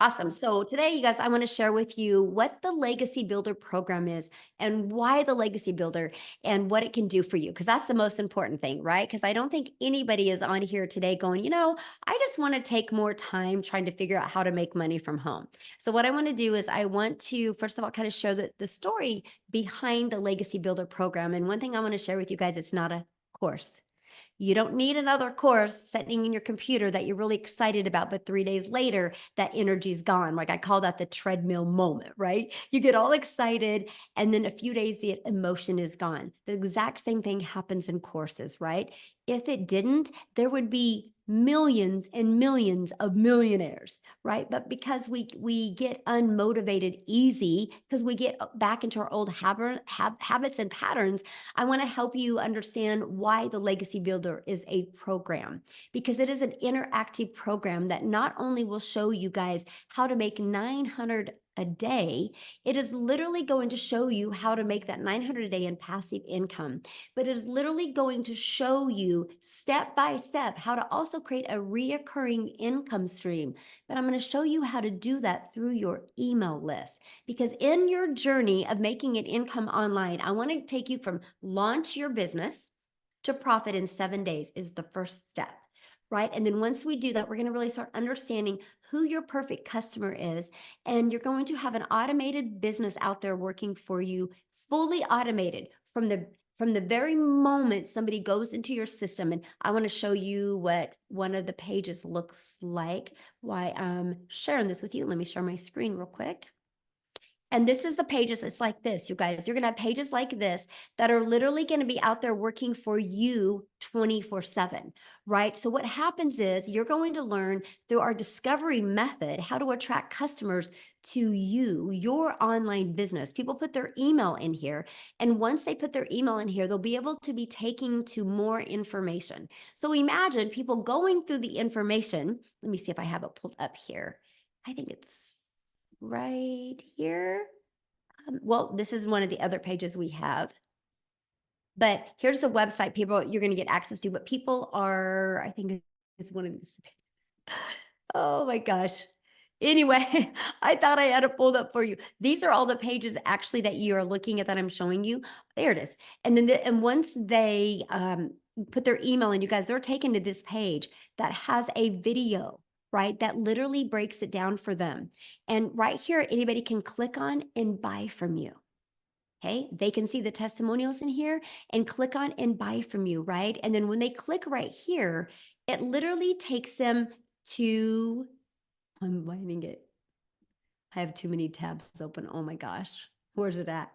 Awesome. So today, you guys, I want to share with you what the Legacy Builder program is and why the Legacy Builder and what it can do for you. Because that's the most important thing, right? Because I don't think anybody is on here today going, I just want to take more time trying to figure out how to make money from home. So, what I want to do is I want to, first of all, kind of show the story behind the Legacy Builder program. And one thing I want to share with you guys, it's not a course. You don't need another course sitting in your computer that you're really excited about, but 3 days later, that energy's gone. Like I call that the treadmill moment, right? You get all excited, and then a few days, the emotion is gone. The exact same thing happens in courses, right? If it didn't, there would be millions and millions of millionaires, right? But because we get unmotivated easy, because we get back into our old habits and patterns, I want to help you understand why the Legacy Builder is a program, because it is an interactive program that not only will show you guys how to make 900 a day, it is literally going to show you how to make that 900 a day in passive income, but it is literally going to show you step by step how to also create a reoccurring income stream. But I'm going to show you how to do that through your email list, because in your journey of making an income online, I want to take you from launch your business to profit in 7 days is the first step, right? And then once we do that, we're going to really start understanding who your perfect customer is. And you're going to have an automated business out there working for you, fully automated from the very moment somebody goes into your system. And I want to show you what one of the pages looks like. Why I'm sharing this with you. Let me share my screen real quick. And this is the pages. It's like this, you guys. You're going to have pages like this that are literally going to be out there working for you 24/7, right? So, what happens is you're going to learn through our discovery method how to attract customers to you, your online business. People put their email in here. And once they put their email in here, they'll be able to be taking to more information. So, imagine people going through the information. Let me see if I have it pulled up here. I think it's right here. Well, this is one of the other pages we have. But here's the website people you're going to get access to. But people are, I think it's one of these. Oh my gosh. Anyway, I thought I had it pulled up for you. These are all the pages actually that you are looking at that I'm showing you. There it is. And then and once they put their email in, you guys, they're taken to this page that has a video, right? That literally breaks it down for them. And right here, anybody can click on and buy from you. Okay, they can see the testimonials in here and click on and buy from you, right? And then when they click right here, it literally takes them to, I'm finding it. I have too many tabs open. Oh my gosh. Where's it at?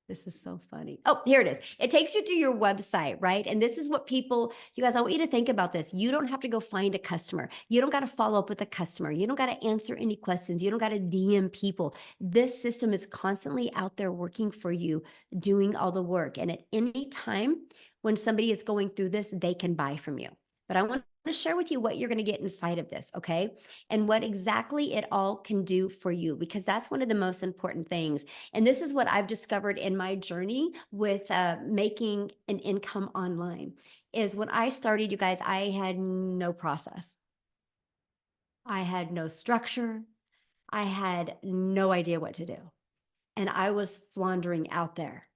This is so funny. Oh, here it is. It takes you to your website, right? And this is what people, you guys, I want you to think about this. You don't have to go find a customer. You don't got to follow up with a customer. You don't got to answer any questions. You don't got to DM people. This system is constantly out there working for you, doing all the work. And at any time when somebody is going through this, they can buy from you. But I want to share with you what you're going to get inside of this, okay? And what exactly it all can do for you, because that's one of the most important things. And this is what I've discovered in my journey with making an income online is when I started, you guys, I had no process. I had no structure. I had no idea what to do. And I was floundering out there.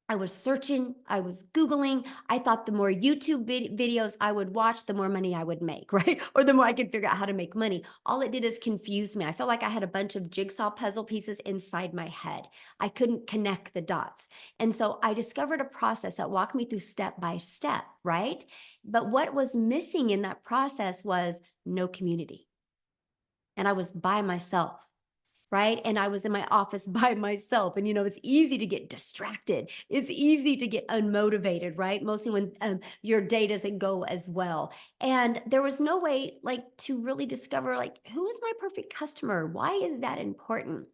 I was searching, I was Googling. I thought the more YouTube videos I would watch, the more money I would make, right? Or the more I could figure out how to make money. All it did is confuse me. I felt like I had a bunch of jigsaw puzzle pieces inside my head. I couldn't connect the dots. And so I discovered a process that walked me through step by step, right? But what was missing in that process was no community. And I was by myself, right? And I was in my office by myself. And, it's easy to get distracted. It's easy to get unmotivated, right? Mostly when your day doesn't go as well. And there was no way to really discover who is my perfect customer? Why is that important?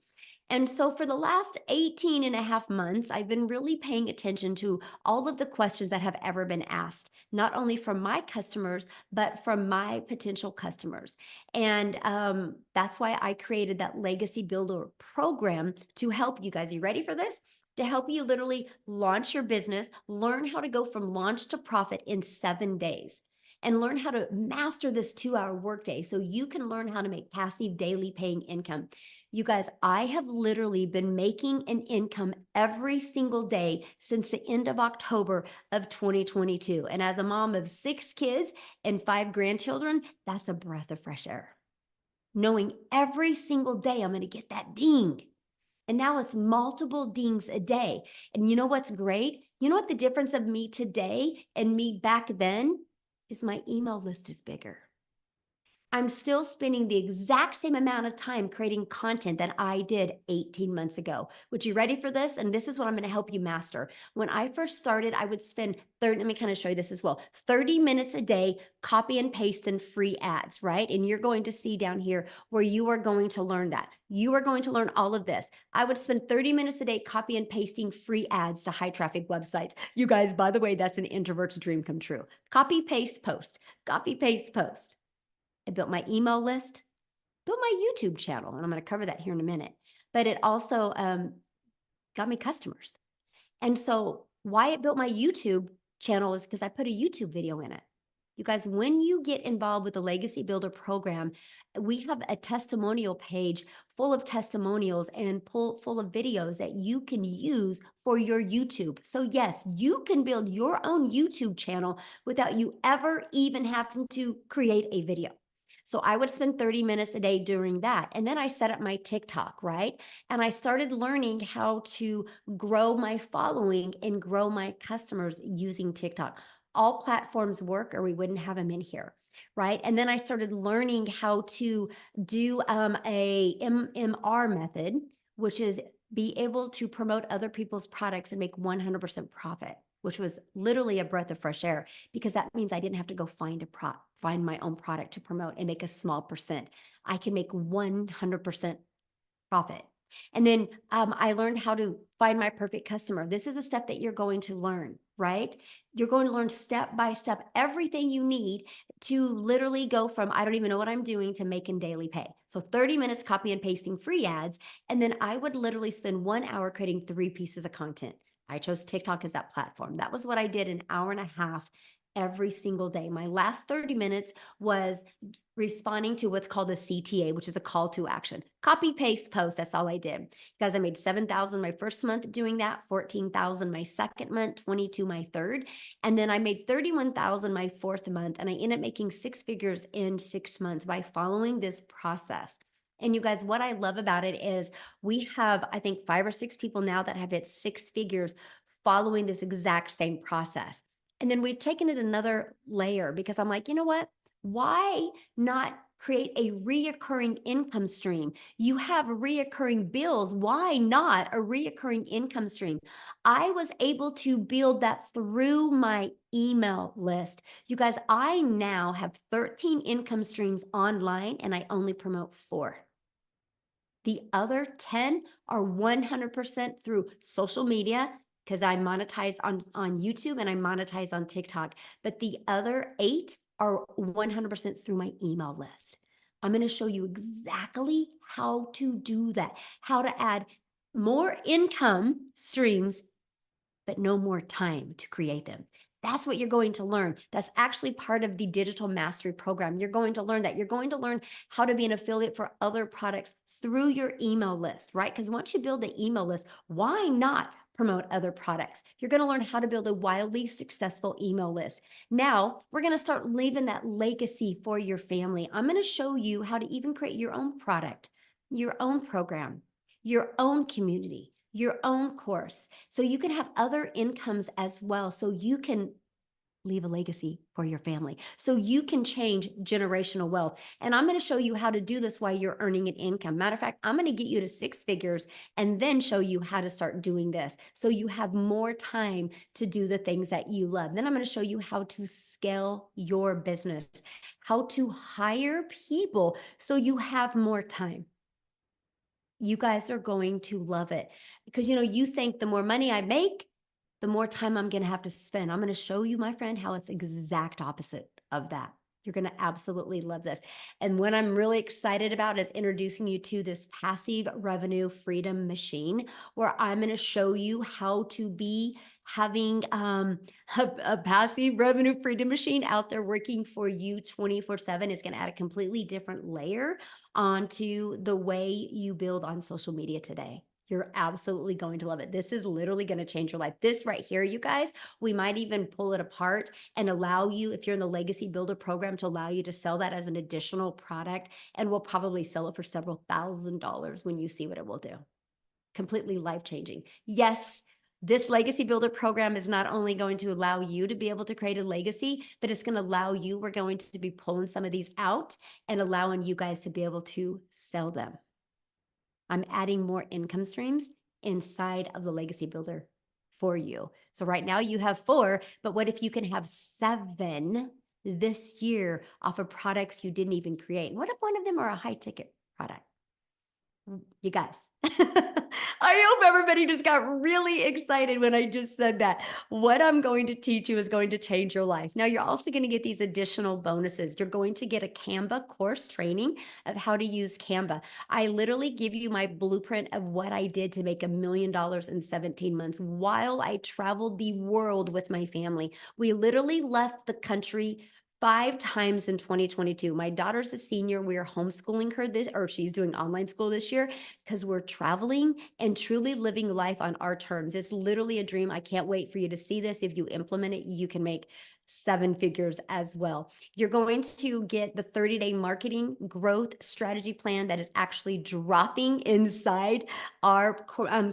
And so for the last 18 and a half months, I've been really paying attention to all of the questions that have ever been asked, not only from my customers, but from my potential customers. And that's why I created that Legacy Builder program to help you guys. Are you ready for this? To help you literally launch your business, learn how to go from launch to profit in 7 days. and learn how to master this 2-hour workday so you can learn how to make passive daily paying income. You guys, I have literally been making an income every single day since the end of October of 2022. And as a mom of 6 kids and 5 grandchildren, that's a breath of fresh air. Knowing every single day I'm going to get that ding. And now it's multiple dings a day. And you know what's great? You know what the difference of me today and me back then is? My email list is bigger. I'm still spending the exact same amount of time creating content that I did 18 months ago. Would you ready for this? And this is what I'm going to help you master. When I first started, I would spend 30, let me kind of show you this as well, 30 minutes a day, copy and paste in free ads, right? And you're going to see down here where you are going to learn that. You are going to learn all of this. I would spend 30 minutes a day copy and pasting free ads to high traffic websites. You guys, by the way, that's an introvert's dream come true. Copy, paste, post, copy, paste, post. I built my email list, built my YouTube channel, and I'm going to cover that here in a minute. But it also got me customers. And so why it built my YouTube channel is because I put a YouTube video in it. You guys, when you get involved with the Legacy Builder program, we have a testimonial page full of testimonials and full of videos that you can use for your YouTube. So yes, you can build your own YouTube channel without you ever even having to create a video. So I would spend 30 minutes a day doing that. And then I set up my TikTok, right? And I started learning how to grow my following and grow my customers using TikTok. All platforms work or we wouldn't have them in here, right? And then I started learning how to do a MMR method, which is be able to promote other people's products and make 100% profit, which was literally a breath of fresh air because that means I didn't have to go find my own product to promote and make a small percent. I can make 100% profit. And then I learned how to find my perfect customer. This is a step that you're going to learn, right? You're going to learn step by step everything you need to literally go from I don't even know what I'm doing to making daily pay. So 30 minutes copy and pasting free ads. And then I would literally spend 1 hour creating 3 pieces of content. I chose TikTok as that platform. That was what I did an hour and a half every single day. My last 30 minutes was responding to what's called a CTA, which is a call to action. Copy, paste, post. That's all I did. Guys, I made 7,000 my first month doing that, 14,000 my second month, 22 my third. And then I made 31,000 my fourth month. And I ended up making 6 figures in 6 months by following this process. And you guys, what I love about it is we have, I think, 5 or 6 people now that have hit 6 figures following this exact same process. And then we've taken it another layer because I'm like, you know what? Why not create a reoccurring income stream? You have reoccurring bills. Why not a reoccurring income stream? I was able to build that through my email list. You guys, I now have 13 income streams online and I only promote 4. The other 10 are 100% through social media because I monetize on YouTube and I monetize on TikTok. But the other 8 are 100% through my email list. I'm going to show you exactly how to do that, how to add more income streams, but no more time to create them. That's what you're going to learn. That's actually part of the digital mastery program. You're going to learn that. You're going to learn how to be an affiliate for other products through your email list, right? Because once you build the email list, why not promote other products? You're going to learn how to build a wildly successful email list. Now, we're going to start leaving that legacy for your family. I'm going to show you how to even create your own product, your own program, your own community, your own course, so you can have other incomes as well, so you can leave a legacy for your family, so you can change generational wealth. And I'm going to show you how to do this while you're earning an income. Matter of fact, I'm going to get you to 6 figures and then show you how to start doing this so you have more time to do the things that you love. Then I'm going to show you how to scale your business, how to hire people so you have more time. You guys are going to love it because, you think the more money I make, the more time I'm going to have to spend. I'm going to show you, my friend, how it's exact opposite of that. You're going to absolutely love this. And what I'm really excited about is introducing you to this passive revenue freedom machine, where I'm going to show you how to be having a passive revenue freedom machine out there working for you 24/7. It's going to add a completely different layer onto the way you build on social media today. You're absolutely going to love it. This is literally going to change your life. This right here, you guys, we might even pull it apart and allow you, if you're in the Legacy Builder program, to allow you to sell that as an additional product. And we'll probably sell it for several $1,000s when you see what it will do. Completely life changing. Yes, this Legacy Builder program is not only going to allow you to be able to create a legacy, but it's going to allow you, we're going to be pulling some of these out and allowing you guys to be able to sell them. I'm adding more income streams inside of the Legacy Builder for you. So right now you have 4, but what if you can have 7 this year off of products you didn't even create? What if one of them are a high ticket product? You guys, I hope everybody just got really excited when I just said that. What I'm going to teach you is going to change your life. Now, you're also going to get these additional bonuses. You're going to get a Canva course training of how to use Canva. I literally give you my blueprint of what I did to make $1 million in 17 months while I traveled the world with my family. We literally left the country 5 times in 2022. My daughter's a senior. We are homeschooling her this, or she's doing online school this year, because we're traveling and truly living life on our terms. It's literally a dream. I can't wait for you to see this. If you implement it, you can make 7 figures as well. You're going to get the 30-day marketing growth strategy plan that is actually dropping inside our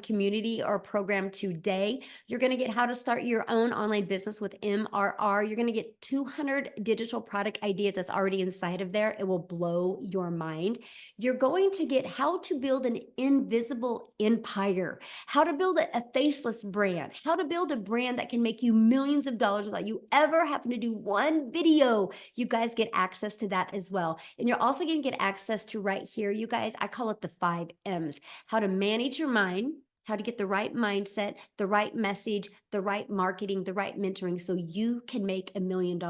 community or program today. You're going to get how to start your own online business with MRR. You're going to get 200 digital product ideas that's already inside of there. It will blow your mind. You're going to get how to build an invisible empire, how to build a faceless brand, how to build a brand that can make you millions of dollars without you ever having to do one video. You guys get access to that as well. And you're also going to get access to right here, you guys, I call it the 5 M's, how to manage your mind, how to get the right mindset, the right message, the right marketing, the right mentoring, so you can make $1 million.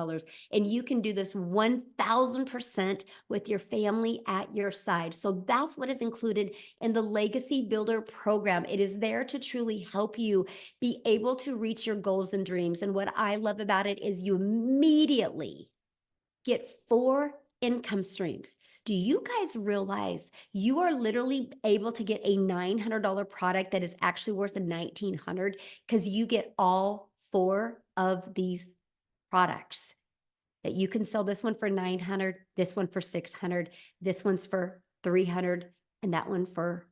And you can do this 1000% with your family at your side. So that's what is included in the Legacy Builder program. It is there to truly help you be able to reach your goals and dreams. And what I love about it is you immediately get 4 income streams. Do you guys realize you are literally able to get a $900 product that is actually worth a $1,900 because you get all 4 of these products? That you can sell this one for 900, this one for 600, this one's for 300, and that one for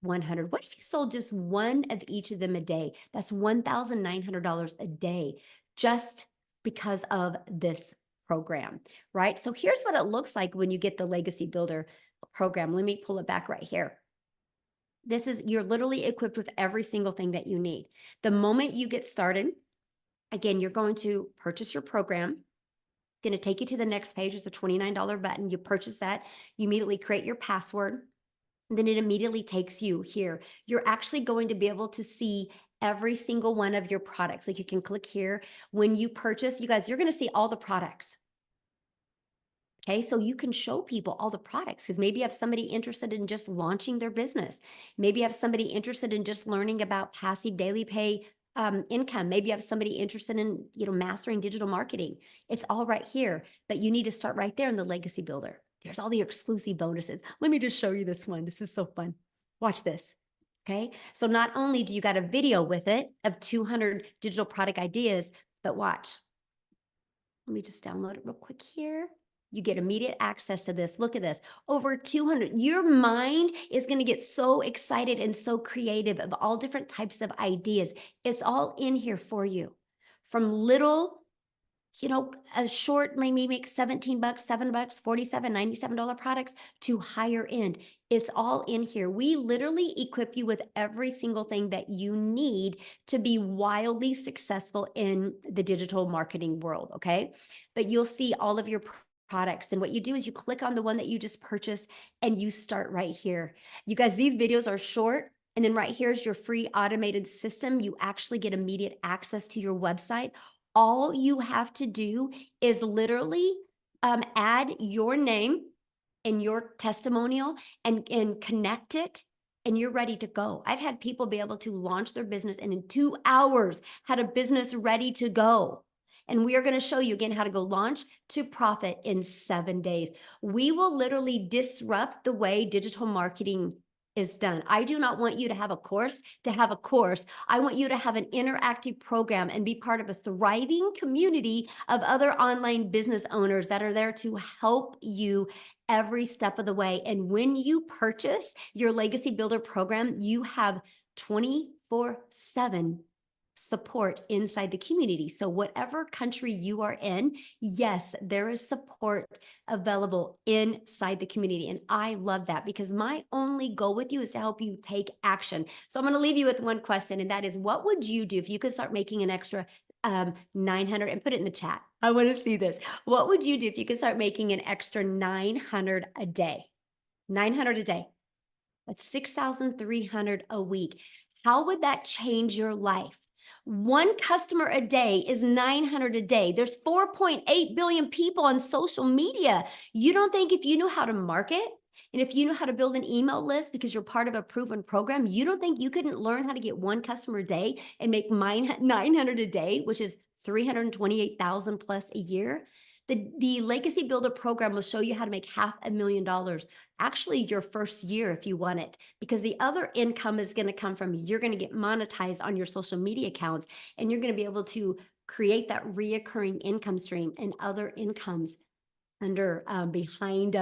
100. What if you sold just one of each of them a day? That's $1,900 a day just because of this program, right? So here's what it looks like when you get the Legacy Builder program. Let me pull it back right here. This is, you're literally equipped with every single thing that you need. The moment you get started, again, you're going to purchase your program. Going to take you to the next page. It's a $29 button. You purchase that. You immediately create your password. And then it immediately takes you here. You're actually going to be able to see every single one of your products. Like you can click here. When you purchase, you guys, you're going to see all the products. Okay, so you can show people all the products, because maybe you have somebody interested in just launching their business. Maybe you have somebody interested in just learning about passive daily pay income. Maybe you have somebody interested in, mastering digital marketing. It's all right here, but you need to start right there in the Legacy Builder. There's all the exclusive bonuses. Let me just show you this one. This is so fun. Watch this. Okay, so not only do you got a video with it of 200 digital product ideas, but watch. Let me just download it real quick here. You get immediate access to this. Look at this. Over 200. Your mind is going to get so excited and so creative of all different types of ideas. It's all in here for you. From little, a short, maybe make 17 bucks, $7, $47, $97 products to higher end. It's all in here. We literally equip you with every single thing that you need to be wildly successful in the digital marketing world, okay? But you'll see all of your products, and what you do is you click on the one that you just purchased and you start right here. You guys, these videos are short. And then right here is your free automated system. You actually get immediate access to your website. All you have to do is literally add your name and your testimonial and connect it, and you're ready to go. I've had people be able to launch their business and in 2 hours had a business ready to go. And we are going to show you again how to go launch to profit in 7 days. We will literally disrupt the way digital marketing is done. I do not want you to have a course to have a course. I want you to have an interactive program and be part of a thriving community of other online business owners that are there to help you every step of the way. And when you purchase your Legacy Builder program, you have 24/7 support inside the community. So whatever country you are in, yes, there is support available inside the community. And I love that because my only goal with you is to help you take action. So I'm going to leave you with one question, and that is, what would you do if you could start making an extra 900, and put it in the chat. I want to see this. What would you do if you could start making an extra 900 a day? 900 a day. That's 6,300 a week. How would that change your life? One customer a day is 900 a day. There's 4.8 billion people on social media. You don't think if you know how to market and if you know how to build an email list because you're part of a proven program, you don't think you couldn't learn how to get one customer a day and make 900 a day, which is 328,000 plus a year? The Legacy Builder program will show you how to make $500,000, actually your first year if you want it, because the other income is going to come from, you're going to get monetized on your social media accounts, and you're going to be able to create that reoccurring income stream and other incomes under behind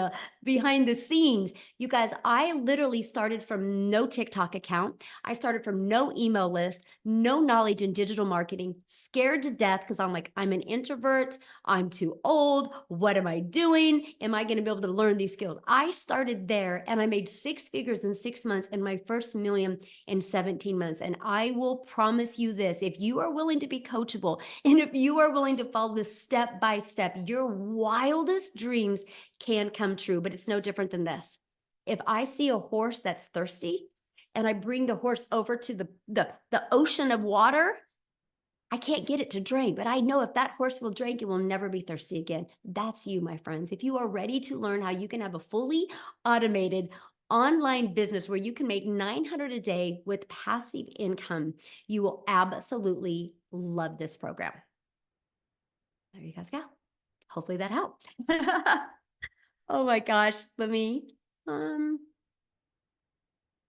the scenes. You guys, I literally started from no TikTok account. I started from no email list, no knowledge in digital marketing, scared to death because I'm like, I'm an introvert, I'm too old, what am I doing? Am I going to be able to learn these skills? I started there and I made 6 figures in 6 months and my first million in 17 months. And I will promise you this, if you are willing to be coachable and if you are willing to follow this step by step, your wildest dreams can come true. But it's no different than this. If I see a horse that's thirsty and I bring the horse over to the ocean of water, I can't get it to drink, but I know if that horse will drink, it will never be thirsty again. That's you, my friends. If you are ready to learn how you can have a fully automated online business where you can make 900 a day with passive income, you will absolutely love this program. There you guys go. Hopefully that helped. Oh my gosh, let me